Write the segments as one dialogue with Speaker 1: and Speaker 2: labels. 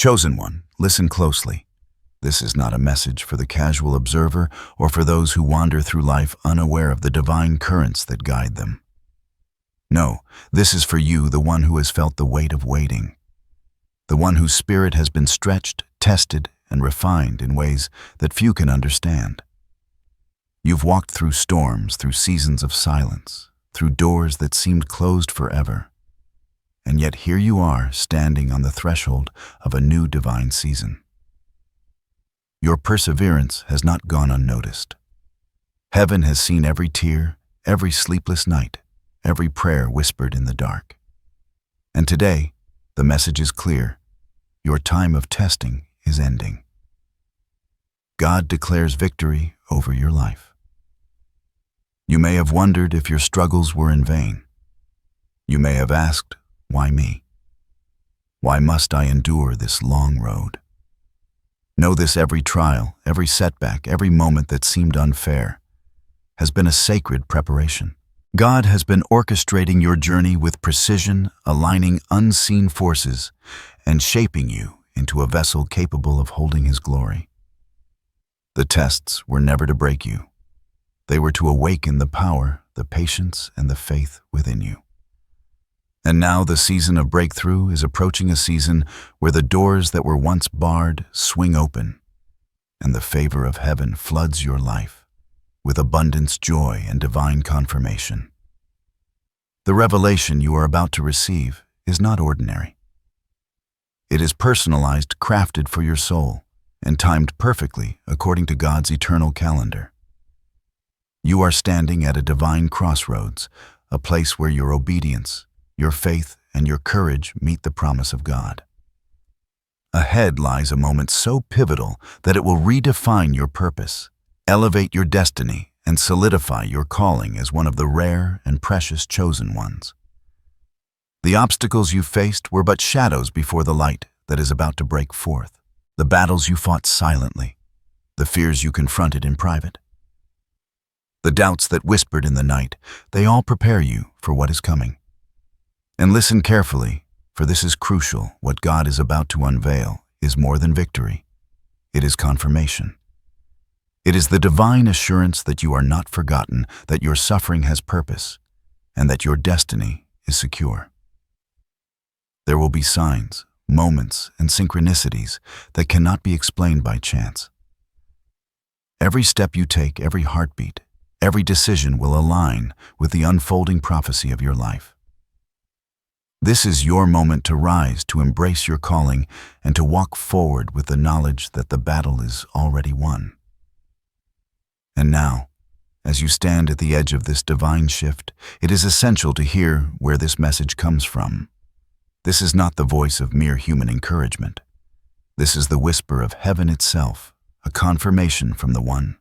Speaker 1: Chosen one, listen closely. This is not a message for the casual observer or for those who wander through life unaware of the divine currents that guide them. No, this is for you, the one who has felt the weight of waiting, the one whose spirit has been stretched, tested, and refined in ways that few can understand. You've walked through storms, through seasons of silence, through doors that seemed closed forever. And yet here you are, standing on the threshold of a new divine season. Your perseverance has not gone unnoticed. Heaven has seen every tear, every sleepless night, every prayer whispered in the dark. And today, the message is clear. Your time of testing is ending. God declares victory over your life. You may have wondered if your struggles were in vain. You may have asked, why me? Why must I endure this long road? Know this: every trial, every setback, every moment that seemed unfair has been a sacred preparation. God has been orchestrating your journey with precision, aligning unseen forces, and shaping you into a vessel capable of holding His glory. The tests were never to break you. They were to awaken the power, the patience, and the faith within you. And now the season of breakthrough is approaching, a season where the doors that were once barred swing open, and the favor of heaven floods your life with abundance, joy, and divine confirmation. The revelation you are about to receive is not ordinary. It is personalized, crafted for your soul, and timed perfectly according to God's eternal calendar. You are standing at a divine crossroads, a place where your obedience, your faith, and your courage meet the promise of God. Ahead lies a moment so pivotal that it will redefine your purpose, elevate your destiny, and solidify your calling as one of the rare and precious chosen ones. The obstacles you faced were but shadows before the light that is about to break forth. The battles you fought silently, the fears you confronted in private, the doubts that whispered in the night, they all prepare you for what is coming. And listen carefully, for this is crucial. What God is about to unveil is more than victory. It is confirmation. It is the divine assurance that you are not forgotten, that your suffering has purpose, and that your destiny is secure. There will be signs, moments, and synchronicities that cannot be explained by chance. Every step you take, every heartbeat, every decision will align with the unfolding prophecy of your life. This is your moment to rise, to embrace your calling, and to walk forward with the knowledge that the battle is already won. And now, as you stand at the edge of this divine shift, it is essential to hear where this message comes from. This is not the voice of mere human encouragement. This is the whisper of heaven itself, a confirmation from the one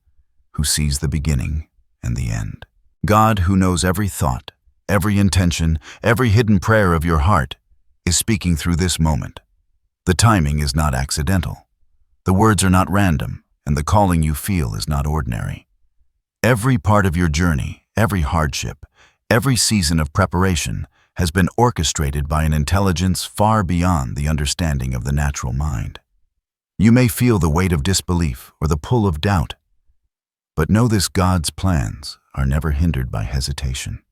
Speaker 1: who sees the beginning and the end. God, who knows every thought, every intention, every hidden prayer of your heart, is speaking through this moment. The timing is not accidental. The words are not random, and the calling you feel is not ordinary. Every part of your journey, every hardship, every season of preparation has been orchestrated by an intelligence far beyond the understanding of the natural mind. You may feel the weight of disbelief or the pull of doubt, but know this: God's plans are never hindered by hesitation.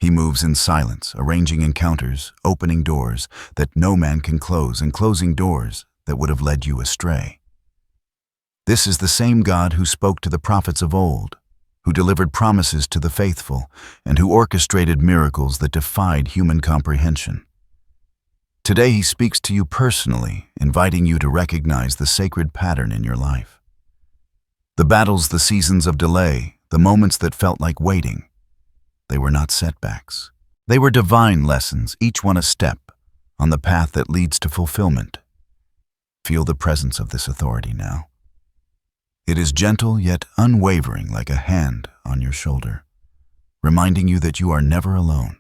Speaker 1: He moves in silence, arranging encounters, opening doors that no man can close, and closing doors that would have led you astray. This is the same God who spoke to the prophets of old, who delivered promises to the faithful, and who orchestrated miracles that defied human comprehension. Today He speaks to you personally, inviting you to recognize the sacred pattern in your life. The battles, the seasons of delay, the moments that felt like waiting, they were not setbacks. They were divine lessons, each one a step on the path that leads to fulfillment. Feel the presence of this authority now. It is gentle yet unwavering, like a hand on your shoulder, reminding you that you are never alone.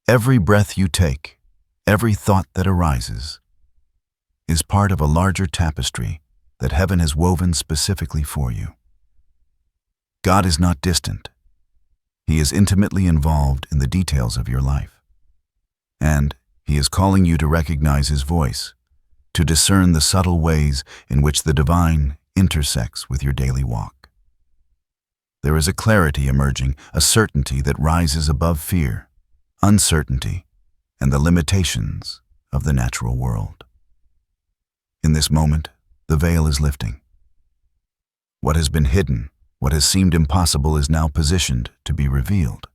Speaker 1: Every breath you take, every thought that arises, is part of a larger tapestry that heaven has woven specifically for you. God is not distant. He is intimately involved in the details of your life, and He is calling you to recognize His voice, to discern the subtle ways in which the divine intersects with your daily walk. There is a clarity emerging, a certainty that rises above fear, uncertainty, and the limitations of the natural world. In this moment, the veil is lifting. What has been hidden, what has seemed impossible is now positioned to be revealed.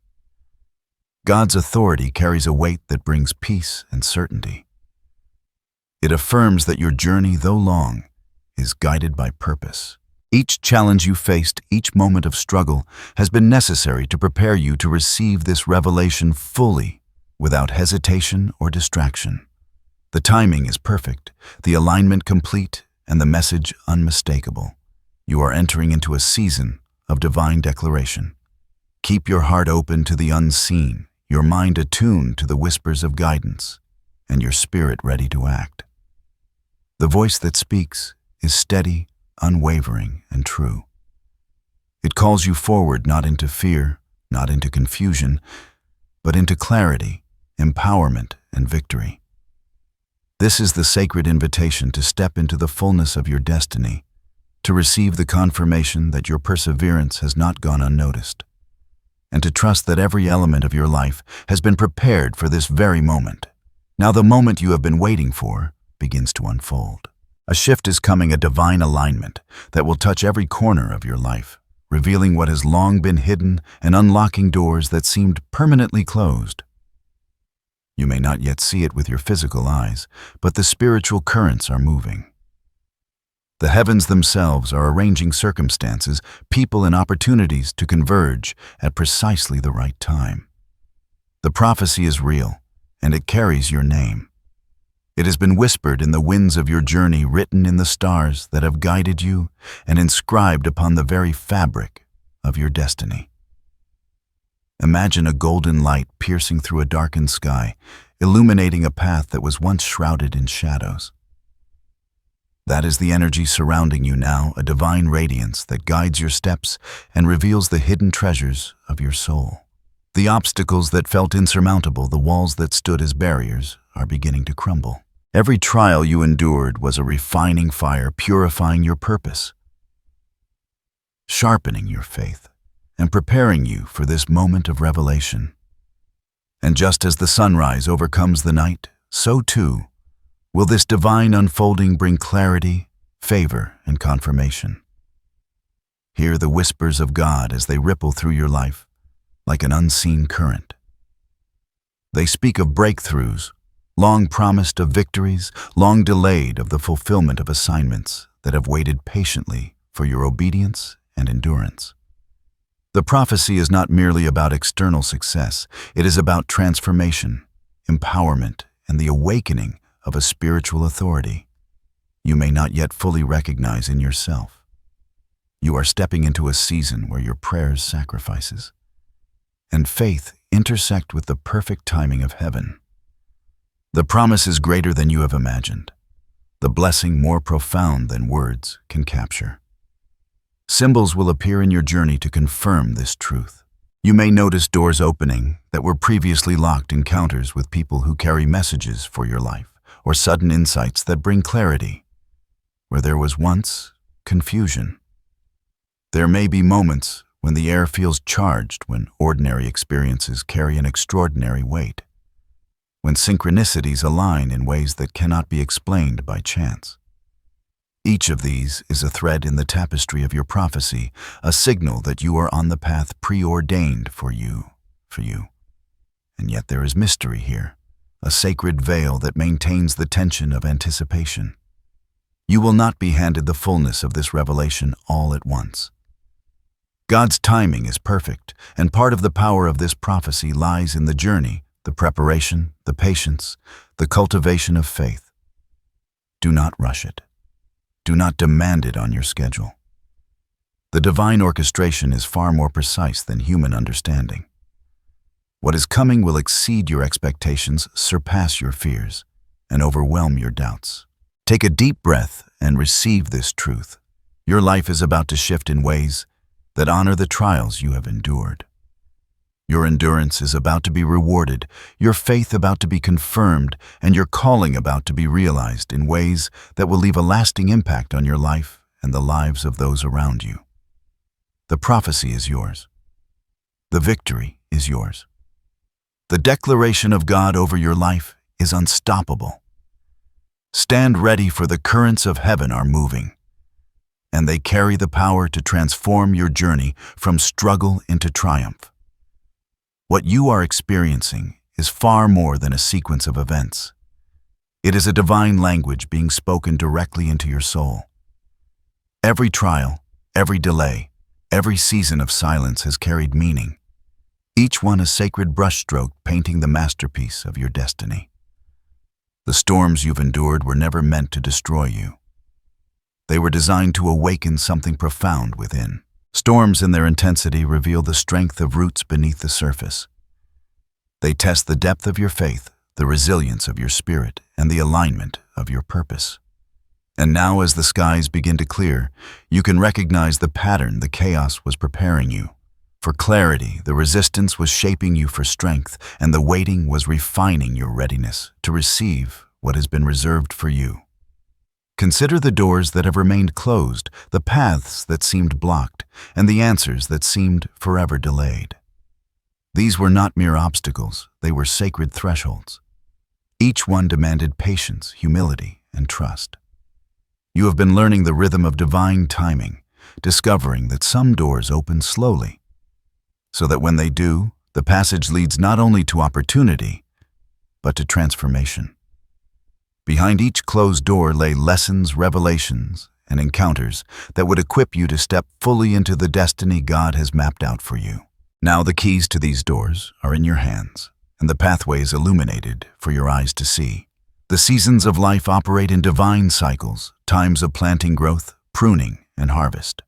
Speaker 1: God's authority carries a weight that brings peace and certainty. It affirms that your journey, though long, is guided by purpose. Each challenge you faced, each moment of struggle, has been necessary to prepare you to receive this revelation fully, without hesitation or distraction. The timing is perfect, the alignment complete, and the message unmistakable. You are entering into a season of divine declaration. Keep your heart open to the unseen, your mind attuned to the whispers of guidance, and your spirit ready to act. The voice that speaks is steady, unwavering, and true. It calls you forward not into fear, not into confusion, but into clarity, empowerment, and victory. This is the sacred invitation to step into the fullness of your destiny, to receive the confirmation that your perseverance has not gone unnoticed, and to trust that every element of your life has been prepared for this very moment. Now the moment you have been waiting for begins to unfold. A shift is coming, a divine alignment that will touch every corner of your life, revealing what has long been hidden and unlocking doors that seemed permanently closed. You may not yet see it with your physical eyes, but the spiritual currents are moving. The heavens themselves are arranging circumstances, people, and opportunities to converge at precisely the right time. The prophecy is real, and it carries your name. It has been whispered in the winds of your journey, written in the stars that have guided you, and inscribed upon the very fabric of your destiny. Imagine a golden light piercing through a darkened sky, illuminating a path that was once shrouded in shadows. That is the energy surrounding you now, a divine radiance that guides your steps and reveals the hidden treasures of your soul. The obstacles that felt insurmountable, the walls that stood as barriers, are beginning to crumble. Every trial you endured was a refining fire, purifying your purpose, sharpening your faith, and preparing you for this moment of revelation. And just as the sunrise overcomes the night, so too will this divine unfolding bring clarity, favor, and confirmation. Hear the whispers of God as they ripple through your life, like an unseen current. They speak of breakthroughs, long promised, of victories, long delayed, of the fulfillment of assignments that have waited patiently for your obedience and endurance. The prophecy is not merely about external success, it is about transformation, empowerment, and the awakening of a spiritual authority you may not yet fully recognize in yourself. You are stepping into a season where your prayers, sacrifices, and faith intersect with the perfect timing of heaven. The promise is greater than you have imagined, the blessing more profound than words can capture. Symbols will appear in your journey to confirm this truth. You may notice doors opening that were previously locked, encounters with people who carry messages for your life, or sudden insights that bring clarity where there was once confusion. There may be moments when the air feels charged, when ordinary experiences carry an extraordinary weight, when synchronicities align in ways that cannot be explained by chance. Each of these is a thread in the tapestry of your prophecy, a signal that you are on the path preordained for you. And yet there is mystery here, a sacred veil that maintains the tension of anticipation. You will not be handed the fullness of this revelation all at once. God's timing is perfect, and part of the power of this prophecy lies in the journey, the preparation, the patience, the cultivation of faith. Do not rush it. Do not demand it on your schedule. The divine orchestration is far more precise than human understanding. What is coming will exceed your expectations, surpass your fears, and overwhelm your doubts. Take a deep breath and receive this truth. Your life is about to shift in ways that honor the trials you have endured. Your endurance is about to be rewarded, your faith about to be confirmed, and your calling about to be realized in ways that will leave a lasting impact on your life and the lives of those around you. The prophecy is yours. The victory is yours. The declaration of God over your life is unstoppable. Stand ready, for the currents of heaven are moving, and they carry the power to transform your journey from struggle into triumph. What you are experiencing is far more than a sequence of events. It is a divine language being spoken directly into your soul. Every trial, every delay, every season of silence has carried meaning, each one a sacred brushstroke painting the masterpiece of your destiny. The storms you've endured were never meant to destroy you. They were designed to awaken something profound within. Storms in their intensity reveal the strength of roots beneath the surface. They test the depth of your faith, the resilience of your spirit, and the alignment of your purpose. And now, as the skies begin to clear, you can recognize the pattern the chaos was preparing you. For clarity, the resistance was shaping you for strength, and the waiting was refining your readiness to receive what has been reserved for you. Consider the doors that have remained closed, the paths that seemed blocked, and the answers that seemed forever delayed. These were not mere obstacles, they were sacred thresholds. Each one demanded patience, humility, and trust. You have been learning the rhythm of divine timing, discovering that some doors open slowly, so that when they do, the passage leads not only to opportunity, but to transformation. Behind each closed door lay lessons, revelations, and encounters that would equip you to step fully into the destiny God has mapped out for you. Now the keys to these doors are in your hands, and the pathways illuminated for your eyes to see. The seasons of life operate in divine cycles, times of planting growth, pruning, and harvest.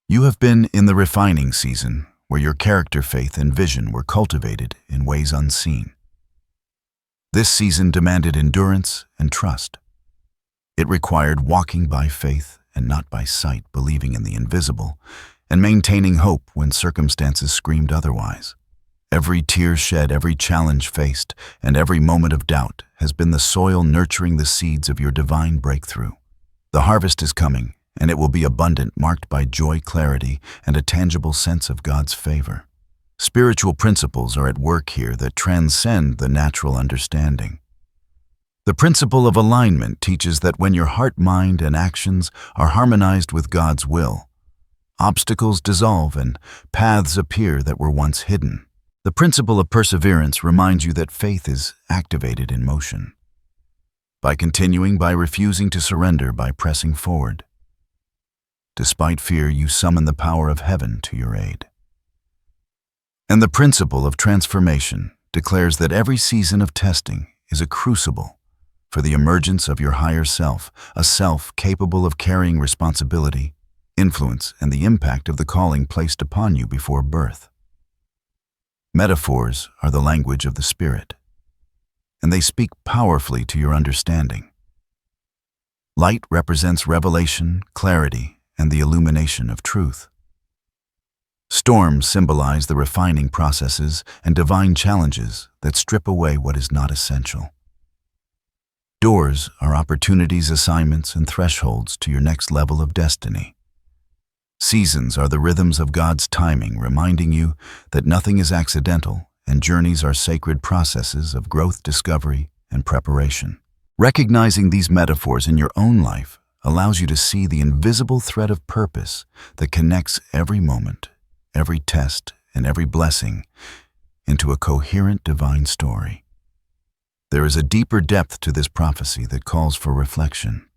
Speaker 1: You have been in the refining season, where your character, faith, and vision were cultivated in ways unseen. This season demanded endurance and trust. It required walking by faith and not by sight, believing in the invisible, and maintaining hope when circumstances screamed otherwise. Every tear shed, every challenge faced, and every moment of doubt has been the soil nurturing the seeds of your divine breakthrough. The harvest is coming, and it will be abundant, marked by joy, clarity, and a tangible sense of God's favor. Spiritual principles are at work here that transcend the natural understanding. The principle of alignment teaches that when your heart, mind, and actions are harmonized with God's will, obstacles dissolve and paths appear that were once hidden. The principle of perseverance reminds you that faith is activated in motion. By continuing, by refusing to surrender, by pressing forward. Despite fear, you summon the power of heaven to your aid. And the principle of transformation declares that every season of testing is a crucible for the emergence of your higher self, a self capable of carrying responsibility, influence, and the impact of the calling placed upon you before birth. Metaphors are the language of the Spirit, and they speak powerfully to your understanding. Light represents revelation, clarity, and the illumination of truth. Storms symbolize the refining processes and divine challenges that strip away what is not essential. Doors are opportunities, assignments, and thresholds to your next level of destiny. Seasons are the rhythms of God's timing, reminding you that nothing is accidental and journeys are sacred processes of growth, discovery, and preparation. Recognizing these metaphors in your own life allows you to see the invisible thread of purpose that connects every moment, every test, and every blessing into a coherent divine story. There is a deeper depth to this prophecy that calls for reflection.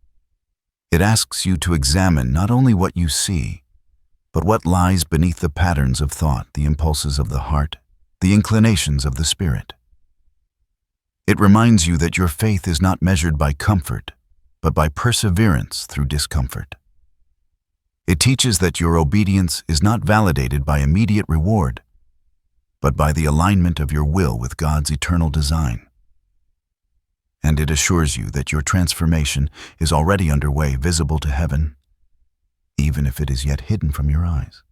Speaker 1: It asks you to examine not only what you see, but what lies beneath the patterns of thought, the impulses of the heart, the inclinations of the spirit. It reminds you that your faith is not measured by comfort, but by perseverance through discomfort. It teaches that your obedience is not validated by immediate reward, but by the alignment of your will with God's eternal design. And it assures you that your transformation is already underway, visible to heaven, even if it is yet hidden from your eyes.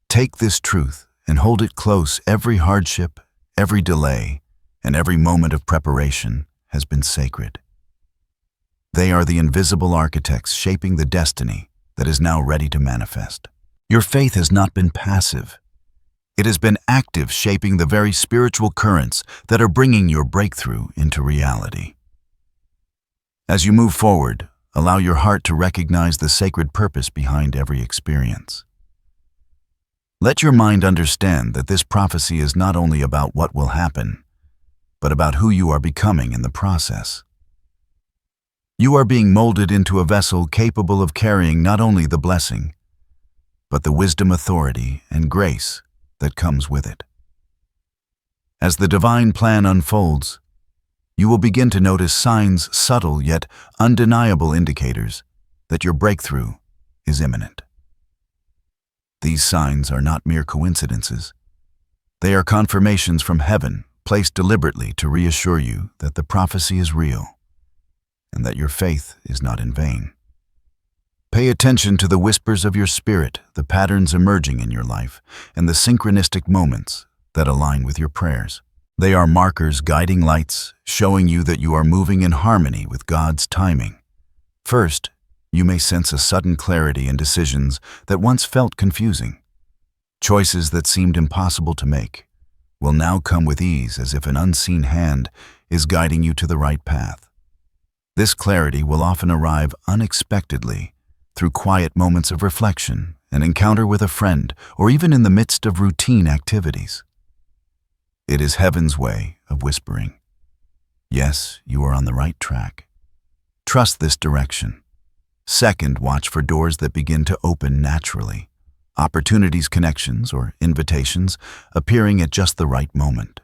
Speaker 1: Take this truth and hold it close. Every hardship, every delay, and every moment of preparation has been sacred. They are the invisible architects shaping the destiny that is now ready to manifest. Your faith has not been passive. It has been active, shaping the very spiritual currents that are bringing your breakthrough into reality. As you move forward, allow your heart to recognize the sacred purpose behind every experience. Let your mind understand that this prophecy is not only about what will happen, but about who you are becoming in the process. You are being molded into a vessel capable of carrying not only the blessing, but the wisdom, authority, and grace that comes with it. As the divine plan unfolds, you will begin to notice signs, subtle yet undeniable indicators that your breakthrough is imminent. These signs are not mere coincidences. They are confirmations from heaven, placed deliberately to reassure you that the prophecy is real and that your faith is not in vain. Pay attention to the whispers of your spirit, the patterns emerging in your life, and the synchronistic moments that align with your prayers. They are markers, guiding lights, showing you that you are moving in harmony with God's timing. First, you may sense a sudden clarity in decisions that once felt confusing. Choices that seemed impossible to make will now come with ease, as if an unseen hand is guiding you to the right path. This clarity will often arrive unexpectedly through quiet moments of reflection, an encounter with a friend, or even in the midst of routine activities. It is heaven's way of whispering, "Yes, you are on the right track. Trust this direction." Second, watch for doors that begin to open naturally. Opportunities, connections, or invitations appearing at just the right moment.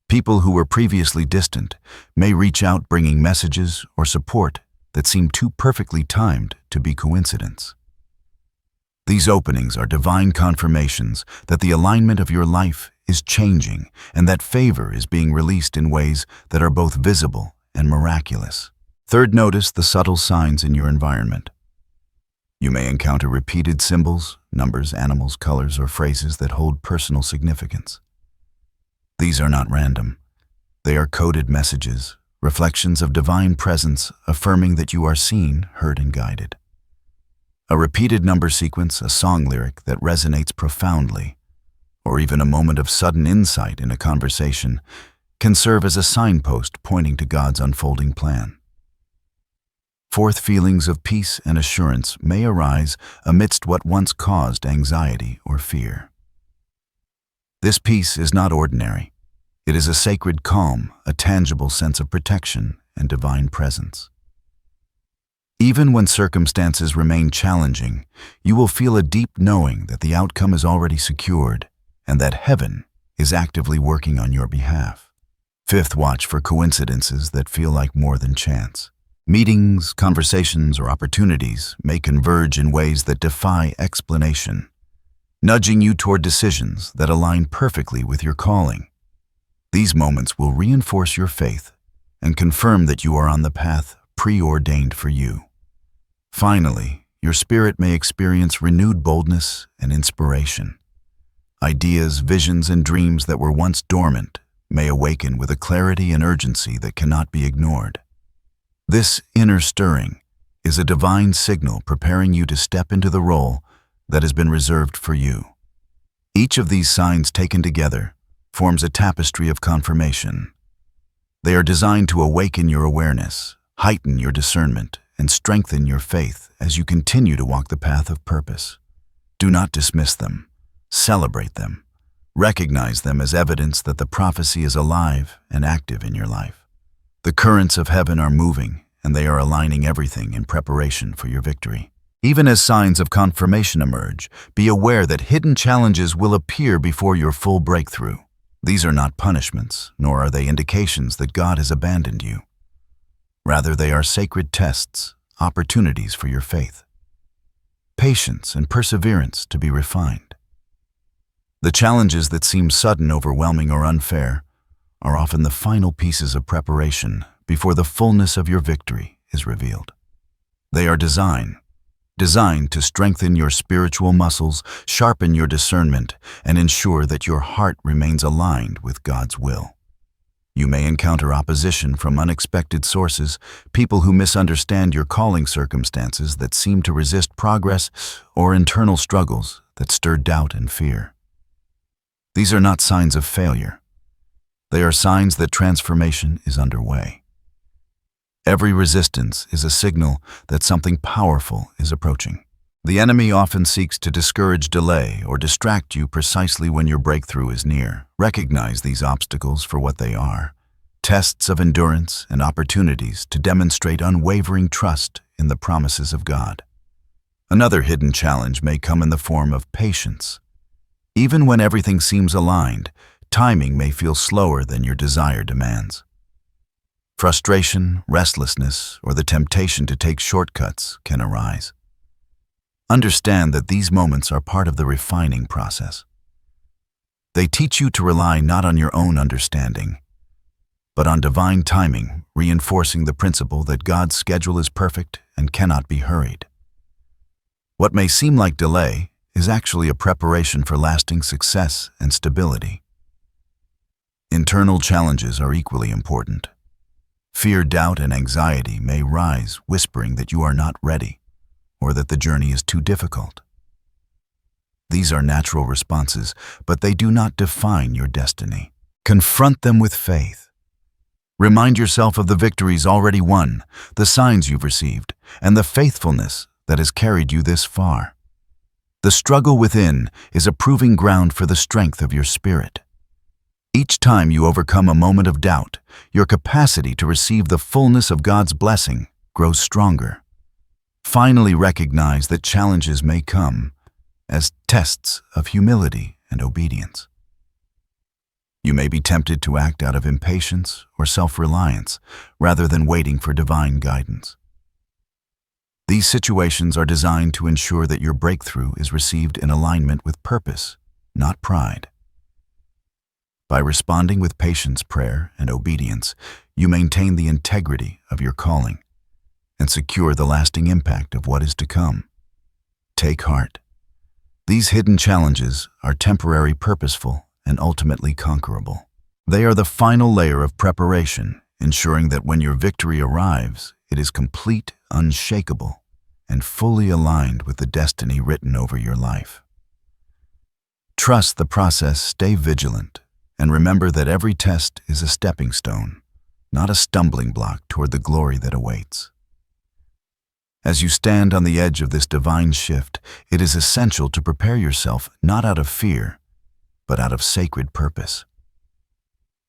Speaker 1: People who were previously distant may reach out, bringing messages or support that seem too perfectly timed to be coincidence. These openings are divine confirmations that the alignment of your life is changing and that favor is being released in ways that are both visible and miraculous. Third, notice the subtle signs in your environment. You may encounter repeated symbols, numbers, animals, colors, or phrases that hold personal significance. These are not random. They are coded messages, reflections of divine presence affirming that you are seen, heard, and guided. A repeated number sequence, a song lyric that resonates profoundly, or even a moment of sudden insight in a conversation can serve as a signpost pointing to God's unfolding plan. Fourth, feelings of peace and assurance may arise amidst what once caused anxiety or fear. This peace is not ordinary. It is a sacred calm, a tangible sense of protection and divine presence. Even when circumstances remain challenging, you will feel a deep knowing that the outcome is already secured and that heaven is actively working on your behalf. Fifth, watch for coincidences that feel like more than chance. Meetings, conversations, or opportunities may converge in ways that defy explanation, nudging you toward decisions that align perfectly with your calling. These moments will reinforce your faith and confirm that you are on the path preordained for you. Finally, your spirit may experience renewed boldness and inspiration. Ideas, visions, and dreams that were once dormant may awaken with a clarity and urgency that cannot be ignored. This inner stirring is a divine signal preparing you to step into the role that has been reserved for you. Each of these signs taken together forms a tapestry of confirmation. They are designed to awaken your awareness, heighten your discernment, and strengthen your faith as you continue to walk the path of purpose. Do not dismiss them. Celebrate them. Recognize them as evidence that the prophecy is alive and active in your life. The currents of heaven are moving, and they are aligning everything in preparation for your victory. Even as signs of confirmation emerge, be aware that hidden challenges will appear before your full breakthrough. These are not punishments, nor are they indications that God has abandoned you. Rather, they are sacred tests, opportunities for your faith, patience, and perseverance to be refined. The challenges that seem sudden, overwhelming, or unfair are often the final pieces of preparation before the fullness of your victory is revealed. They are designed designed to strengthen your spiritual muscles, sharpen your discernment, and ensure that your heart remains aligned with God's will. You may encounter opposition from unexpected sources, people who misunderstand your calling, circumstances that seem to resist progress, or internal struggles that stir doubt and fear. These are not signs of failure. They are signs that transformation is underway. Every resistance is a signal that something powerful is approaching. The enemy often seeks to discourage delay or distract you precisely when your breakthrough is near. Recognize these obstacles for what they are: tests of endurance and opportunities to demonstrate unwavering trust in the promises of God. Another hidden challenge may come in the form of patience. Even when everything seems aligned, timing may feel slower than your desire demands. Frustration, restlessness, or the temptation to take shortcuts can arise. Understand that these moments are part of the refining process. They teach you to rely not on your own understanding, but on divine timing, reinforcing the principle that God's schedule is perfect and cannot be hurried. What may seem like delay is actually a preparation for lasting success and stability. Internal challenges are equally important. Fear, doubt, and anxiety may rise, whispering that you are not ready, or that the journey is too difficult. These are natural responses, but they do not define your destiny. Confront them with faith. Remind yourself of the victories already won, the signs you've received, and the faithfulness that has carried you this far. The struggle within is a proving ground for the strength of your spirit. Each time you overcome a moment of doubt, your capacity to receive the fullness of God's blessing grows stronger. Finally, recognize that challenges may come as tests of humility and obedience. You may be tempted to act out of impatience or self-reliance rather than waiting for divine guidance. These situations are designed to ensure that your breakthrough is received in alignment with purpose, not pride. By responding with patience, prayer, and obedience, you maintain the integrity of your calling and secure the lasting impact of what is to come. Take heart. These hidden challenges are temporary, purposeful, and ultimately conquerable. They are the final layer of preparation, ensuring that when your victory arrives, it is complete, unshakable, and fully aligned with the destiny written over your life. Trust the process, stay vigilant, and remember that every test is a stepping stone, not a stumbling block toward the glory that awaits. As you stand on the edge of this divine shift, it is essential to prepare yourself not out of fear, but out of sacred purpose.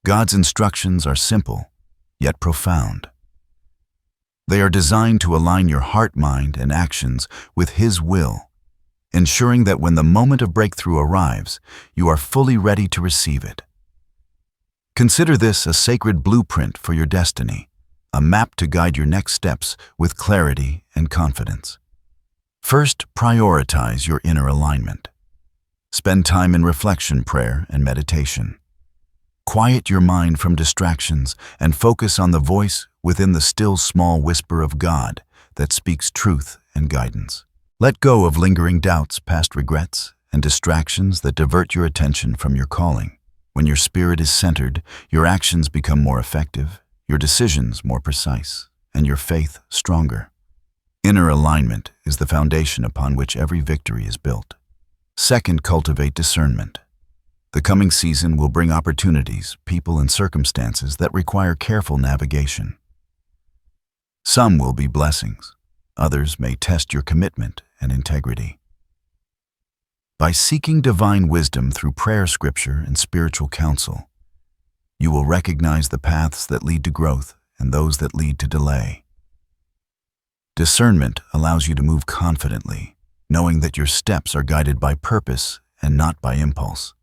Speaker 1: God's instructions are simple, yet profound. They are designed to align your heart, mind, and actions with His will, ensuring that when the moment of breakthrough arrives, you are fully ready to receive it. Consider this a sacred blueprint for your destiny, a map to guide your next steps with clarity and confidence. First, prioritize your inner alignment. Spend time in reflection, prayer, and meditation. Quiet your mind from distractions and focus on the voice within the still small whisper of God that speaks truth and guidance. Let go of lingering doubts, past regrets, and distractions that divert your attention from your calling. When your spirit is centered, your actions become more effective, your decisions more precise, and your faith stronger. Inner alignment is the foundation upon which every victory is built. Second, cultivate discernment. The coming season will bring opportunities, people, and circumstances that require careful navigation. Some will be blessings. Others may test your commitment and integrity. By seeking divine wisdom through prayer, scripture, and spiritual counsel, you will recognize the paths that lead to growth and those that lead to delay. Discernment allows you to move confidently, knowing that your steps are guided by purpose and not by impulse.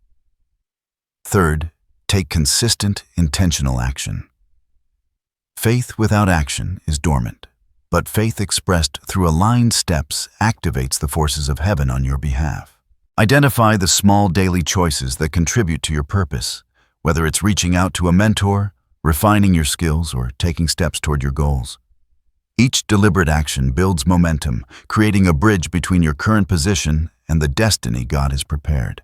Speaker 1: Third, take consistent, intentional action. Faith without action is dormant, but faith expressed through aligned steps activates the forces of heaven on your behalf. Identify the small daily choices that contribute to your purpose, whether it's reaching out to a mentor, refining your skills, or taking steps toward your goals. Each deliberate action builds momentum, creating a bridge between your current position and the destiny God has prepared.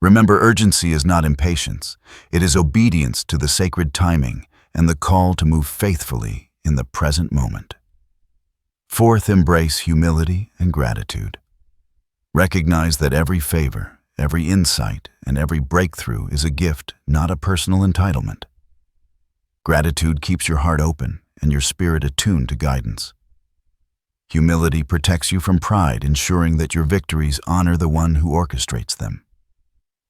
Speaker 1: Remember, urgency is not impatience. It is obedience to the sacred timing and the call to move faithfully in the present moment. Fourth, embrace humility and gratitude. Recognize that every favor, every insight, and every breakthrough is a gift, not a personal entitlement. Gratitude keeps your heart open and your spirit attuned to guidance. Humility protects you from pride, ensuring that your victories honor the one who orchestrates them.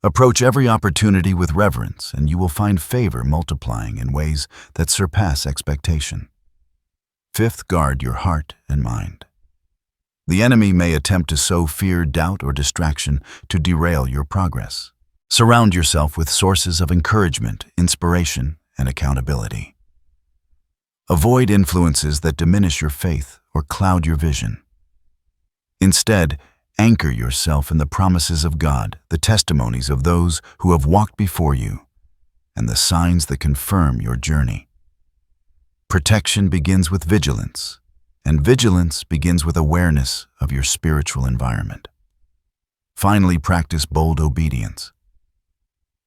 Speaker 1: Approach every opportunity with reverence, and you will find favor multiplying in ways that surpass expectation. Fifth, guard your heart and mind. The enemy may attempt to sow fear, doubt, or distraction to derail your progress. Surround yourself with sources of encouragement, inspiration, and accountability. Avoid influences that diminish your faith or cloud your vision. Instead, anchor yourself in the promises of God, the testimonies of those who have walked before you, and the signs that confirm your journey. Protection begins with vigilance, and vigilance begins with awareness of your spiritual environment. Finally, practice bold obedience.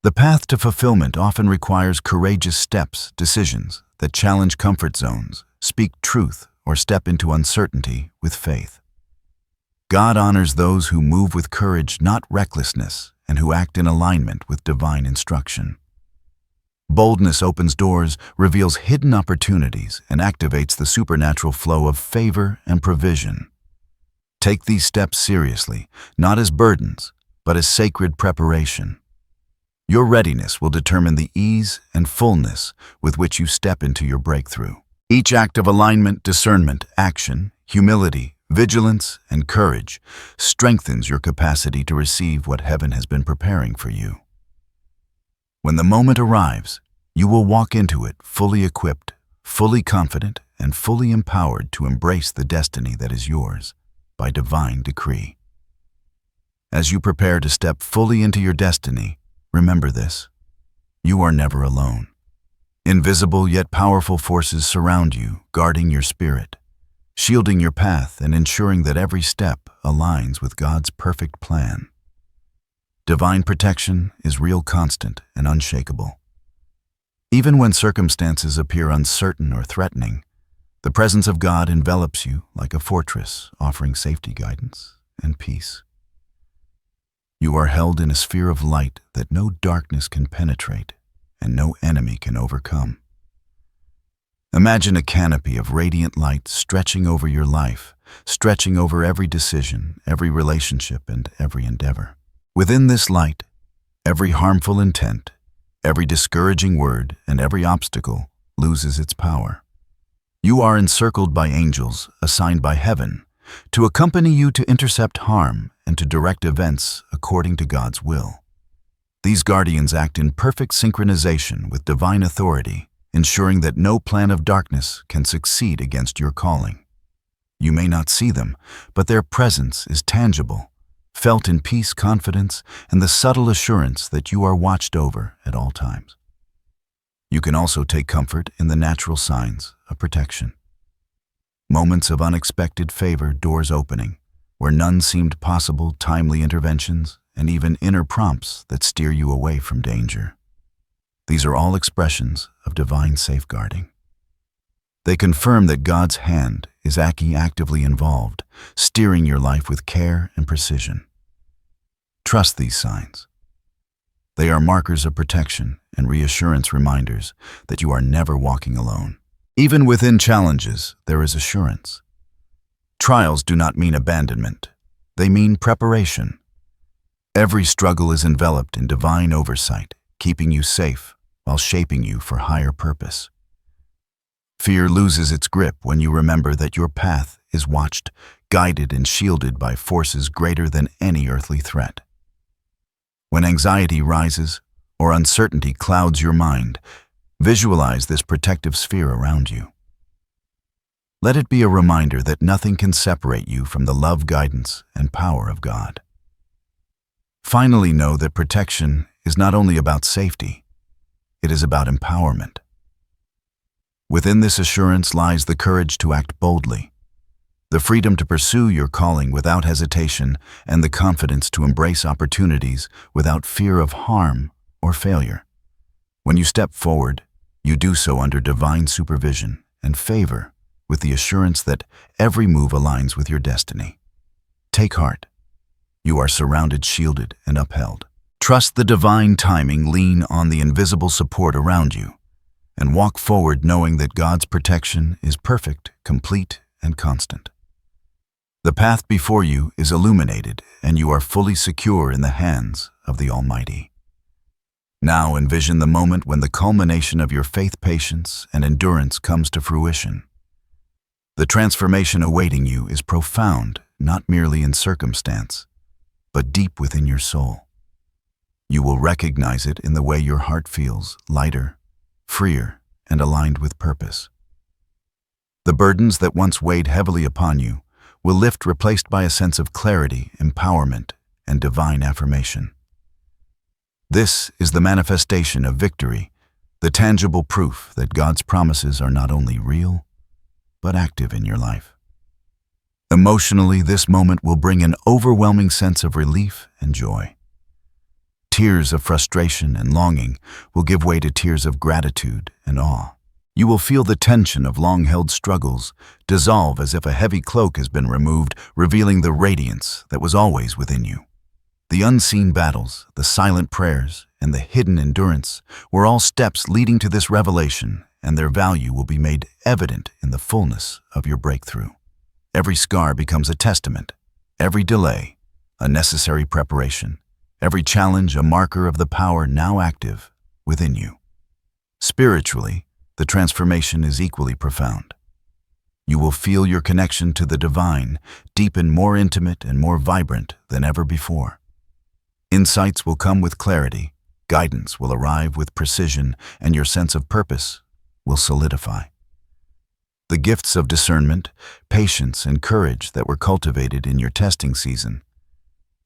Speaker 1: The path to fulfillment often requires courageous steps, decisions that challenge comfort zones, speak truth, or step into uncertainty with faith. God honors those who move with courage, not recklessness, and who act in alignment with divine instruction. Boldness opens doors, reveals hidden opportunities, and activates the supernatural flow of favor and provision. Take these steps seriously, not as burdens, but as sacred preparation. Your readiness will determine the ease and fullness with which you step into your breakthrough. Each act of alignment, discernment, action, humility, vigilance, and courage strengthens your capacity to receive what heaven has been preparing for you. When the moment arrives, you will walk into it fully equipped, fully confident, and fully empowered to embrace the destiny that is yours by divine decree. As you prepare to step fully into your destiny, remember this: you are never alone. Invisible yet powerful forces surround you, guarding your spirit, shielding your path, and ensuring that every step aligns with God's perfect plan. Divine protection is real, constant, and unshakable. Even when circumstances appear uncertain or threatening, the presence of God envelops you like a fortress, offering safety, guidance, and peace. You are held in a sphere of light that no darkness can penetrate and no enemy can overcome. Imagine a canopy of radiant light stretching over your life, stretching over every decision, every relationship, and every endeavor. Within this light, every harmful intent, every discouraging word, and every obstacle loses its power. You are encircled by angels assigned by heaven to accompany you to intercept harm and to direct events according to God's will. These guardians act in perfect synchronization with divine authority, ensuring that no plan of darkness can succeed against your calling. You may not see them, but their presence is tangible, felt in peace, confidence, and the subtle assurance that you are watched over at all times. You can also take comfort in the natural signs of protection. Moments of unexpected favor, doors opening, where none seemed possible, timely interventions, and even inner prompts that steer you away from danger. These are all expressions of divine safeguarding. They confirm that God's hand is actively involved, steering your life with care and precision. Trust these signs. They are markers of protection and reassurance, reminders that you are never walking alone. Even within challenges, there is assurance. Trials do not mean abandonment. They mean preparation. Every struggle is enveloped in divine oversight, keeping you safe while shaping you for higher purpose. Fear loses its grip when you remember that your path is watched, guided, and shielded by forces greater than any earthly threat. When anxiety rises or uncertainty clouds your mind, visualize this protective sphere around you. Let it be a reminder that nothing can separate you from the love, guidance, and power of God. Finally, know that protection is not only about safety, it is about empowerment. Within this assurance lies the courage to act boldly, the freedom to pursue your calling without hesitation, and the confidence to embrace opportunities without fear of harm or failure. When you step forward, you do so under divine supervision and favor, with the assurance that every move aligns with your destiny. Take heart. You are surrounded, shielded, and upheld. Trust the divine timing, lean on the invisible support around you, and walk forward knowing that God's protection is perfect, complete, and constant. The path before you is illuminated, and you are fully secure in the hands of the Almighty. Now envision the moment when the culmination of your faith, patience, and endurance comes to fruition. The transformation awaiting you is profound, not merely in circumstance, but deep within your soul. You will recognize it in the way your heart feels lighter, freer, and aligned with purpose. The burdens that once weighed heavily upon you will lift, replaced by a sense of clarity, empowerment, and divine affirmation. This is the manifestation of victory, the tangible proof that God's promises are not only real, but active in your life. Emotionally, this moment will bring an overwhelming sense of relief and joy. Tears of frustration and longing will give way to tears of gratitude and awe. You will feel the tension of long-held struggles dissolve as if a heavy cloak has been removed, revealing the radiance that was always within you. The unseen battles, the silent prayers, and the hidden endurance were all steps leading to this revelation, and their value will be made evident in the fullness of your breakthrough. Every scar becomes a testament, every delay a necessary preparation, every challenge a marker of the power now active within you. Spiritually, the transformation is equally profound. You will feel your connection to the divine deepen, more intimate and more vibrant than ever before. Insights will come with clarity, guidance will arrive with precision, and your sense of purpose will solidify. The gifts of discernment, patience, and courage that were cultivated in your testing season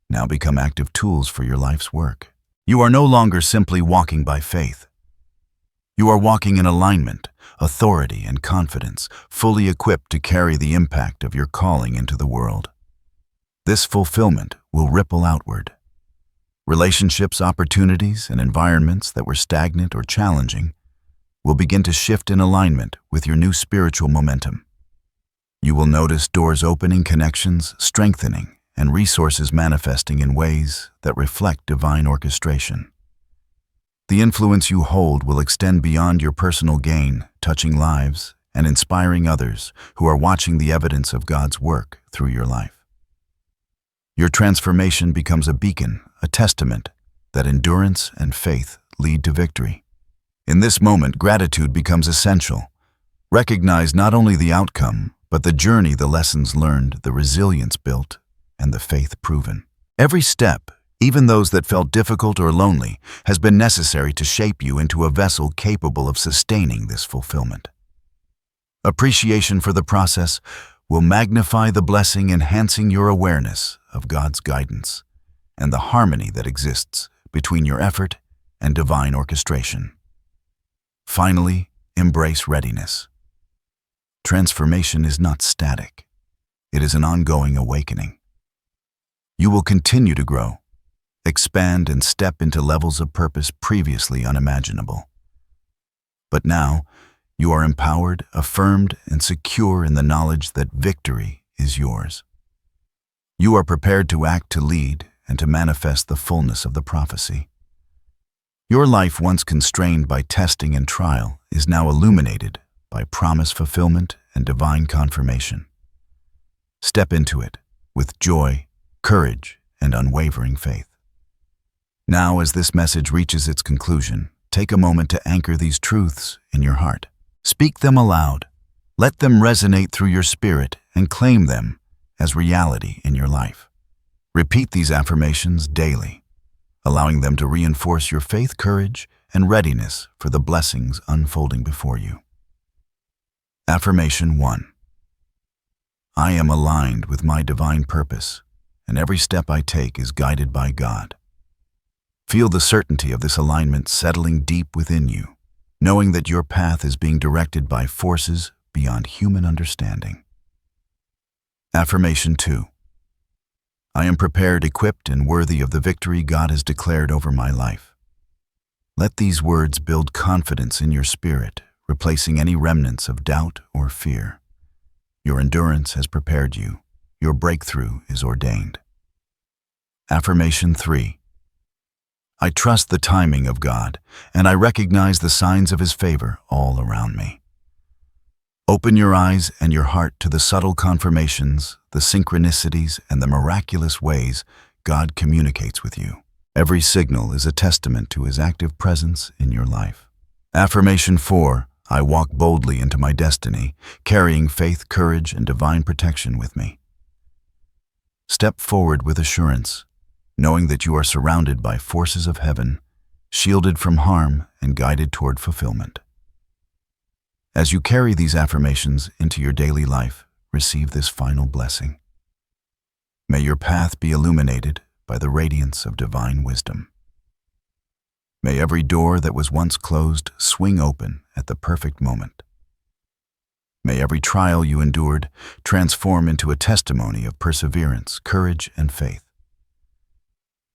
Speaker 1: now become active tools for your life's work. You are no longer simply walking by faith. You are walking in alignment, authority, and confidence, fully equipped to carry the impact of your calling into the world. This fulfillment will ripple outward. Relationships, opportunities, and environments that were stagnant or challenging will begin to shift in alignment with your new spiritual momentum. You will notice doors opening, connections strengthening, and resources manifesting in ways that reflect divine orchestration. The influence you hold will extend beyond your personal gain, touching lives and inspiring others who are watching the evidence of God's work through your life. Your transformation becomes a beacon, a testament that endurance and faith lead to victory. In this moment, gratitude becomes essential. Recognize not only the outcome, but the journey, the lessons learned, the resilience built, and the faith proven. Every step, even those that felt difficult or lonely, has been necessary to shape you into a vessel capable of sustaining this fulfillment. Appreciation for the process will magnify the blessing, enhancing your awareness of God's guidance and the harmony that exists between your effort and divine orchestration. Finally, embrace readiness. Transformation is not static. It is an ongoing awakening. You will continue to grow, expand, and step into levels of purpose previously unimaginable. But now, you are empowered, affirmed, and secure in the knowledge that victory is yours. You are prepared to act, to lead, and to manifest the fullness of the prophecy. Your life, once constrained by testing and trial, is now illuminated by promise fulfillment and divine confirmation. Step into it with joy, courage, and unwavering faith. Now, as this message reaches its conclusion, take a moment to anchor these truths in your heart. Speak them aloud. Let them resonate through your spirit and claim them as reality in your life. Repeat these affirmations daily, allowing them to reinforce your faith, courage, and readiness for the blessings unfolding before you. Affirmation 1. I am aligned with my divine purpose, and every step I take is guided by God. Feel the certainty of this alignment settling deep within you. knowing that your path is being directed by forces beyond human understanding. Affirmation 2. I am prepared, equipped, and worthy of the victory God has declared over my life. Let these words build confidence in your spirit, replacing any remnants of doubt or fear. Your endurance has prepared you. Your breakthrough is ordained. Affirmation 3. I trust the timing of God, and I recognize the signs of His favor all around me. Open your eyes and your heart to the subtle confirmations, the synchronicities, and the miraculous ways God communicates with you. Every signal is a testament to His active presence in your life. Affirmation 4. I walk boldly into my destiny, carrying faith, courage, and divine protection with me. Step forward with assurance, knowing that you are surrounded by forces of heaven, shielded from harm and guided toward fulfillment. As you carry these affirmations into your daily life, receive this final blessing. May your path be illuminated by the radiance of divine wisdom. May every door that was once closed swing open at the perfect moment. May every trial you endured transform into a testimony of perseverance, courage, and faith.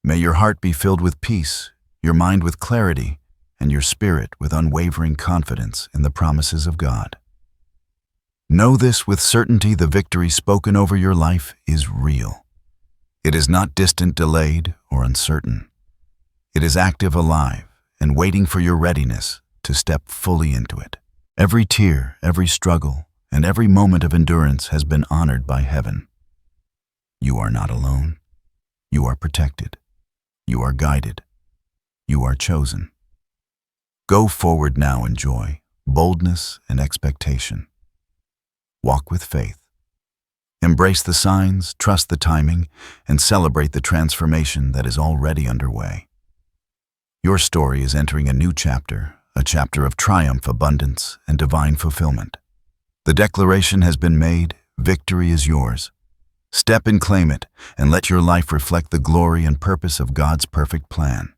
Speaker 1: May your heart be filled with peace, your mind with clarity, and your spirit with unwavering confidence in the promises of God. Know this with certainty: the victory spoken over your life is real. It is not distant, delayed, or uncertain. It is active, alive, and waiting for your readiness to step fully into it. Every tear, every struggle, and every moment of endurance has been honored by heaven. You are not alone. You are protected. You are guided. You are chosen. Go forward now in joy, boldness, and expectation. Walk with faith. Embrace the signs, trust the timing, and celebrate the transformation that is already underway. Your story is entering a new chapter, a chapter of triumph, abundance, and divine fulfillment. The declaration has been made, victory is yours. Step and claim it, and let your life reflect the glory and purpose of God's perfect plan.